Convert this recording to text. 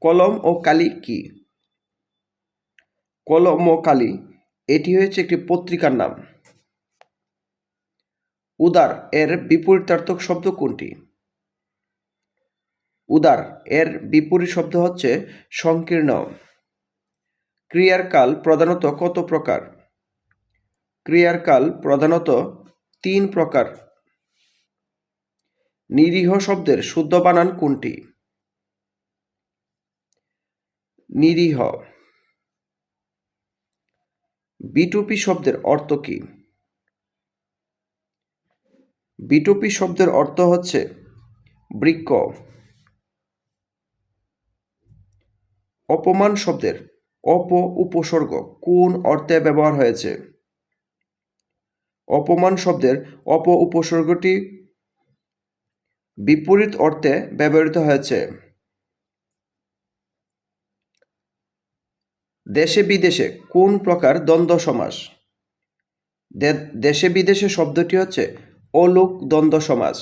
কলম ও কালি কি? কলম ও কালি এটি হচ্ছে একটি পত্রিকার নাম। উদার এর বিপরীতার্থক শব্দ কোনটি? উদার এর বিপরীত শব্দ হচ্ছে সংকীর্ণ। ক্রিয়ার কাল প্রধানত কত প্রকার? ক্রিয়ার কাল প্রধানত 3 প্রকার। নিরীহ শব্দের শুদ্ধ বানান কোনটি? নিরীহ। বিটুপি শব্দের অর্থ কী? বিটুপি শব্দের অর্থ হচ্ছে বৃক্ষ। অপমান শব্দের উপসর্গ কোন অর্থে ব্যবহার হয়েছে? অপমান শব্দের উপসর্গটি বিপরীত অর্থে ব্যবহৃত হয়েছে। দেশে বিদেশে কোন প্রকার দ্বন্দ্ব সমাস? দেশে বিদেশে শব্দটি হচ্ছে অলোক দ্বন্দ্ব সমাস।